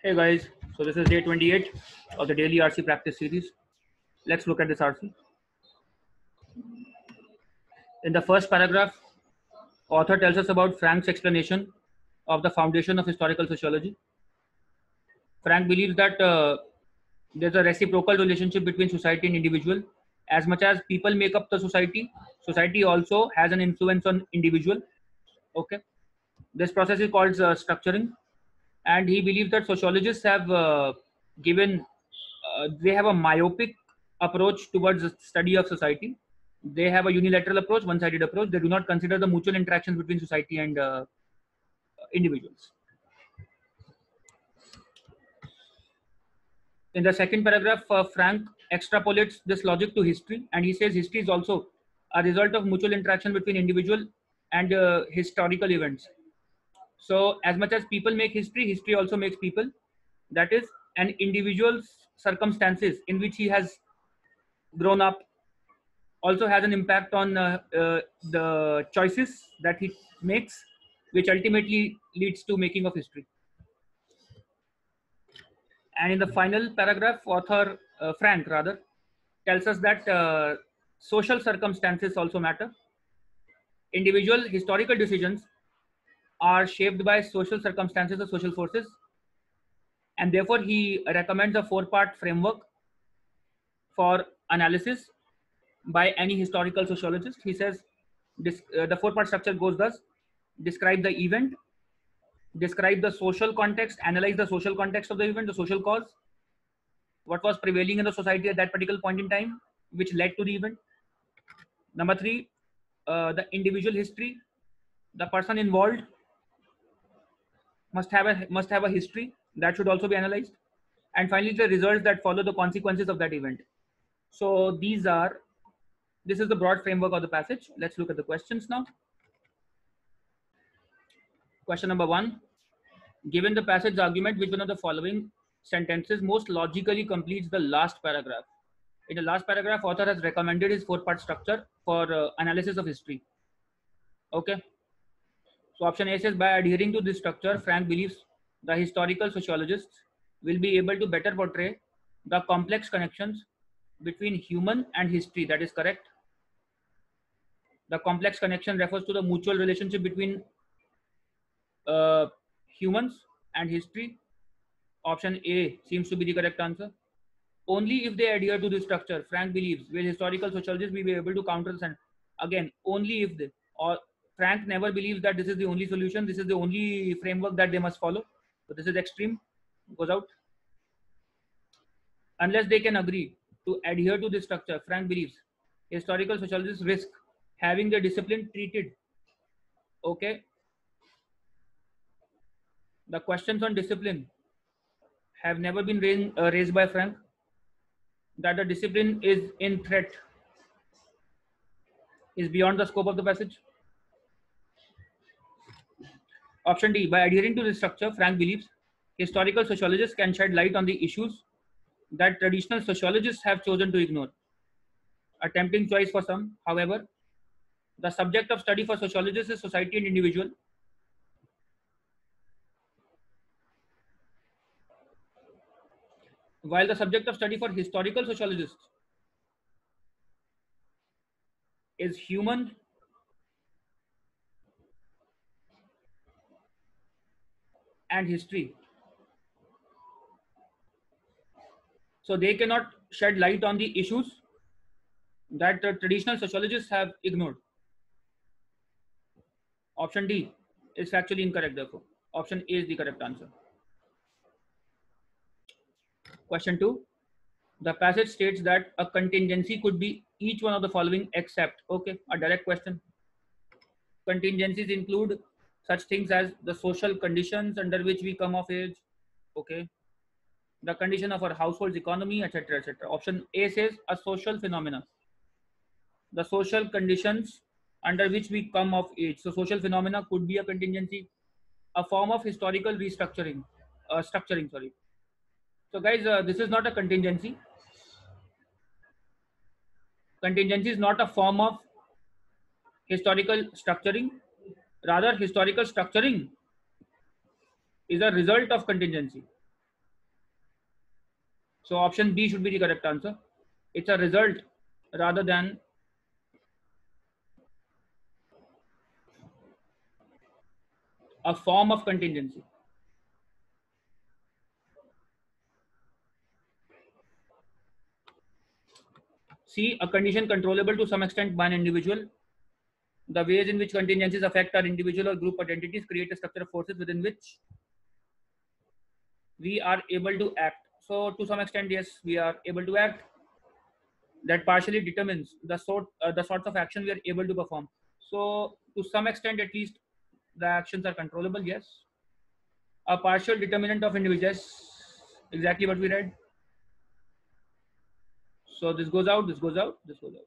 Hey guys, so this is day 28 of the daily RC practice series. Let's look at this RC. In the first paragraph, author tells us about Frank's explanation of the foundation of historical sociology. Frank believes that there's a reciprocal relationship between society and individual. As much as people make up the society, society also has an influence on individual. Okay, this process is called structuring, and he believes that sociologists have given they have a myopic approach towards the study of society. They have a unilateral approach, one-sided approach. They do not consider the mutual interactions between society and individuals. In the second paragraph, Frank extrapolates this logic to history, and he says history is also a result of mutual interaction between individual and historical events. So, as much as people make history, history also makes people. That is, an individual's circumstances in which he has grown up also has an impact on the choices that he makes, which ultimately leads to making of history. And in the final paragraph, author Frank rather tells us that social circumstances also matter. Individual historical decisions are shaped by social circumstances or social forces, and therefore he recommends a four-part framework for analysis by any historical sociologist. He says the four-part structure goes thus: describe the event, describe the social context, analyze the social context of the event, the social cause, what was prevailing in the society at that particular point in time, which led to the event. Number three, the individual history. The person involved must have a history that should also be analyzed. And finally, the results that follow the consequences of that event. So this is the broad framework of the passage. Let's look at the questions now. Question number one: given the passage argument, which one of the following sentences most logically completes the last paragraph? In the last paragraph, author has recommended his four-part structure for analysis of history. Okay. So option A says, by adhering to this structure, Frank believes the historical sociologists will be able to better portray the complex connections between human and history. That is correct. The complex connection refers to the mutual relationship between uh, humans and history. Option A seems to be the correct answer. Only if they adhere to this structure, Frank believes, will historical sociologists be able to counter the science. Again, only if they, or Frank never believes that this is the only solution, this is the only framework that they must follow. So this is extreme, goes out. Unless they can agree to adhere to this structure, Frank believes historical sociologists risk having their discipline treated. Okay, the questions on discipline have never been raised by Frank. That the discipline is in threat is beyond the scope of the passage. Option D, by adhering to this structure, Frank believes historical sociologists can shed light on the issues that traditional sociologists have chosen to ignore. A tempting choice for some, however, the subject of study for sociologists is society and individual. While the subject of study for historical sociologists is human and history. So they cannot shed light on the issues that the traditional sociologists have ignored. Option D is factually incorrect, therefore. Option A is the correct answer. Question 2. The passage states that a contingency could be each one of the following except, okay, a direct question. Contingencies include such things as the social conditions under which we come of age, okay, the condition of our household's economy, etc., etc. Option A says a social phenomena, the social conditions under which we come of age. So social phenomena could be a contingency, a form of historical restructuring, structuring. Sorry. So guys, this is not a contingency. Contingency is not a form of historical structuring. Rather, historical structuring is a result of contingency. So option B should be the correct answer. It's a result rather than a form of contingency. C, a condition controllable to some extent by an individual. The ways in which contingencies affect our individual or group identities create a structure of forces within which we are able to act. So to some extent, yes, we are able to act. That partially determines the sorts of action we are able to perform. So to some extent, at least, the actions are controllable. Yes, a partial determinant of individuals. Exactly what we read. So this goes out. This goes out. This goes out.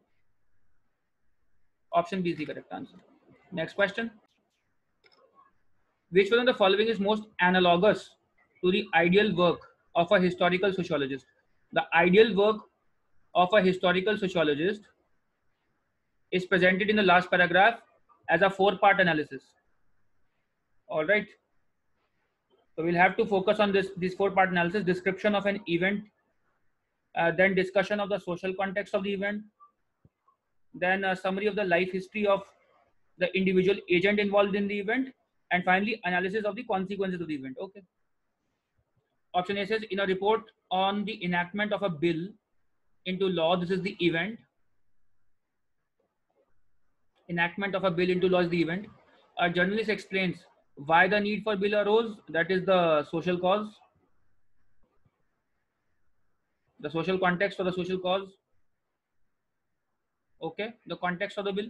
Option B is the correct answer. Next question. Which one of the following is most analogous to the ideal work of a historical sociologist? The ideal work of a historical sociologist is presented in the last paragraph as a four-part analysis. All right. So we'll have to focus on this four-part analysis: description of an event, then discussion of the social context of the event, then a summary of the life history of the individual agent involved in the event, and finally analysis of the consequences of the event. Okay. Option A says, in a report on the enactment of a bill into law, this is the event. Enactment of a bill into law is the event. A journalist explains why the need for bill arose, that is the social cause, the social context or the social cause. Okay, the context of the bill.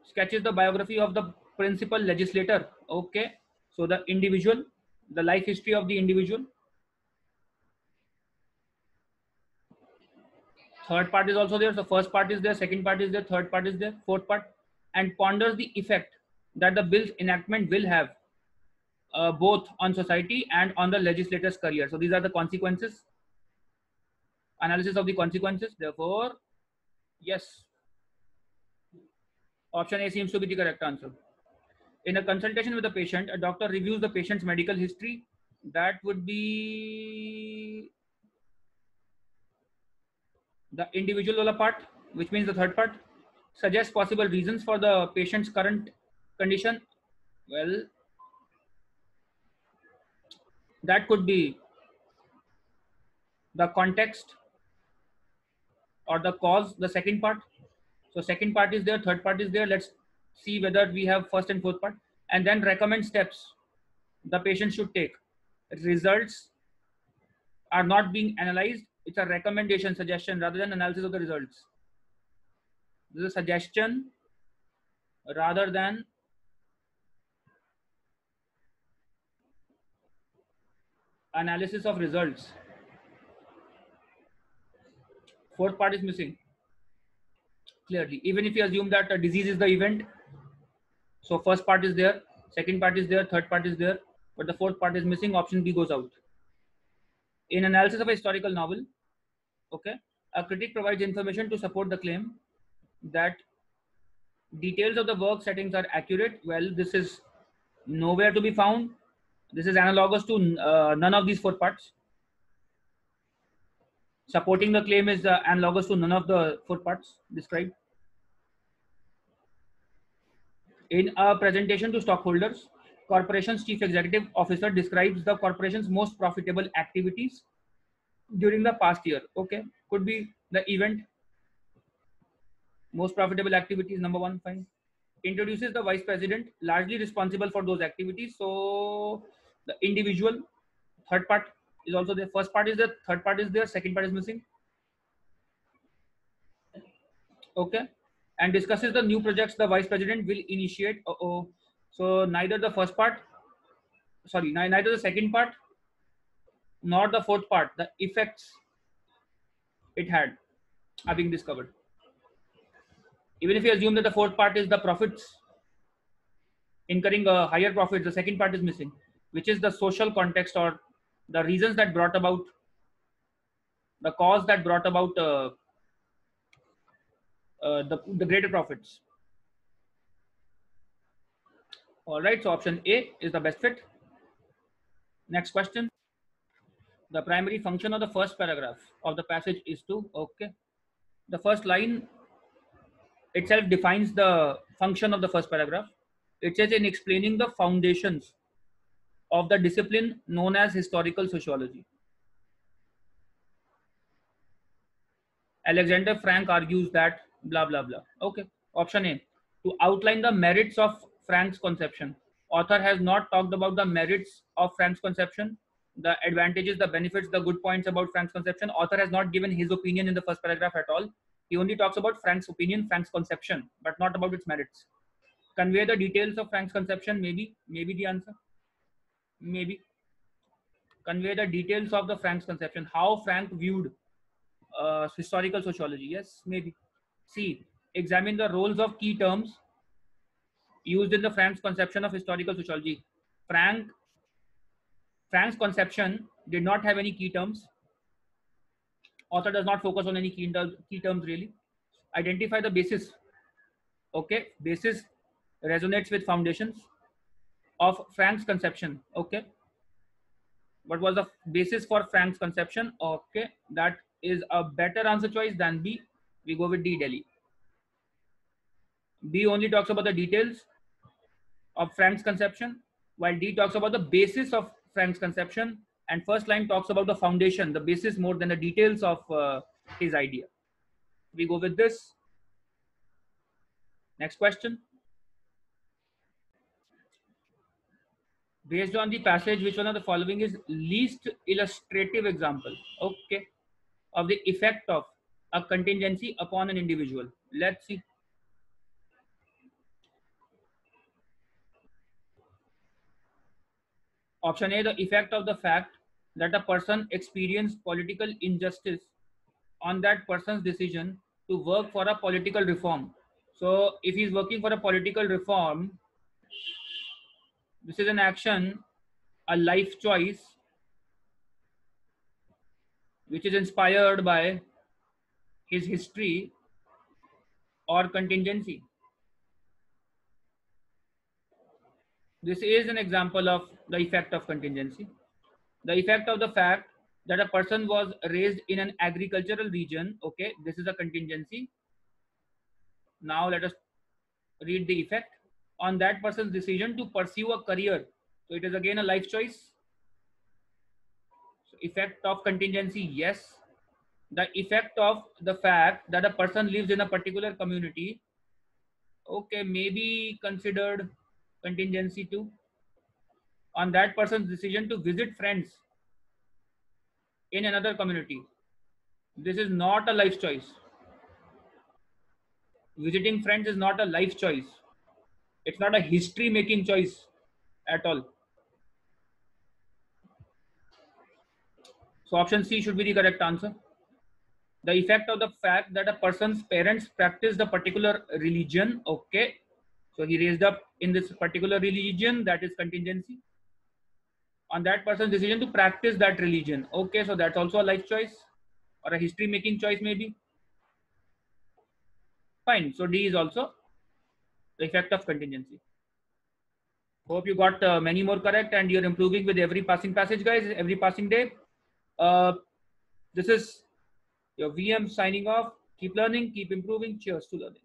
Sketches the biography of the principal legislator. Okay, so the individual, the life history of the individual. Third part is also there. So first part is there, second part is there, third part is there, fourth part, and ponders the effect that the bill's enactment will have both on society and on the legislator's career. So these are the consequences, analysis of the consequences. Therefore, yes, option A seems to be the correct answer. In a consultation with a patient, a doctor reviews the patient's medical history. That would be the individual part, which means the third part. Suggests possible reasons for the patient's current condition. Well, that could be the context or the cause, the second part. So second part is there, third part is there. Let's see whether we have first and fourth part, and then recommend steps the patient should take. Results are not being analyzed. It's a recommendation, suggestion rather than analysis of the results. This is a suggestion rather than analysis of results. Fourth part is missing clearly. Even if you assume that a disease is the event, so first part is there, second part is there, third part is there, but the fourth part is missing. Option B goes out. In analysis of a historical novel, okay, a critic provides information to support the claim that details of the work settings are accurate. Well, this is nowhere to be found. This is analogous to none of these four parts. Supporting the claim is analogous to none of the four parts described. In a presentation to stockholders, corporation's chief executive officer describes the corporation's most profitable activities during the past year. Okay, could be the event. Most profitable activities, number one, fine. Introduces the vice president, largely responsible for those activities. So the individual, third part is also there. First part is there, third part is there, second part is missing. Okay, and discusses the new projects the vice president will initiate. So neither the first part, sorry, neither the second part nor the fourth part, the effects it had are being discovered. Even if you assume that the fourth part is the profits, incurring a higher profits, the second part is missing, which is the social context or the reasons that brought about, the cause that brought about the greater profits. All right, so option A is the best fit. Next question. The primary function of the first paragraph of the passage is to, okay, the first line itself defines the function of the first paragraph. It says, in explaining the foundations of the discipline known as historical sociology, Alexander Frank argues that blah blah blah. Okay. Option A, to outline the merits of Frank's conception. Author has not talked about the merits of Frank's conception, the advantages, the benefits, the good points about Frank's conception. Author has not given his opinion in the first paragraph at all. He only talks about Frank's opinion, Frank's conception, but not about its merits. Convey the details of Frank's conception. Maybe the answer. Maybe. Convey the details of the Frank's conception. How Frank viewed historical sociology. Yes, maybe. C, examine the roles of key terms used in the Frank's conception of historical sociology. Frank's conception did not have any key terms. Author does not focus on any key terms really. Identify the basis. Okay, basis resonates with foundations of Frank's conception. Okay, what was the basis for Frank's conception? Okay, that is a better answer choice than B. We go with D, Delhi. B only talks about the details of Frank's conception, while D talks about the basis of Frank's conception, and first line talks about the foundation, the basis more than the details of his idea. We go with this. Next question. Based on the passage, which one of the following is least illustrative example, okay, of the effect of a contingency upon an individual? Let's see. Option A, the effect of the fact that a person experienced political injustice on that person's decision to work for a political reform. So if he's working for a political reform, this is an action, a life choice, which is inspired by his history or contingency. This is an example of the effect of contingency. The effect of the fact that a person was raised in an agricultural region. Okay, this is a contingency. Now let us read the effect on that person's decision to pursue a career. So it is again a life choice. So effect of contingency, yes. The effect of the fact that a person lives in a particular community, okay, maybe considered contingency too. On that person's decision to visit friends in another community, this is not a life choice. Visiting friends is not a life choice. It's not a history making choice at all. So option C should be the correct answer. The effect of the fact that a person's parents practiced a particular religion. Okay, so he raised up in this particular religion, that is contingency. On that person's decision to practice that religion. Okay, so that's also a life choice or a history making choice maybe. Fine, so D is also the effect of contingency. Hope you got many more correct and you're improving with every passing passage, guys, every passing day. This is your VM signing off. Keep learning, keep improving. Cheers to learning.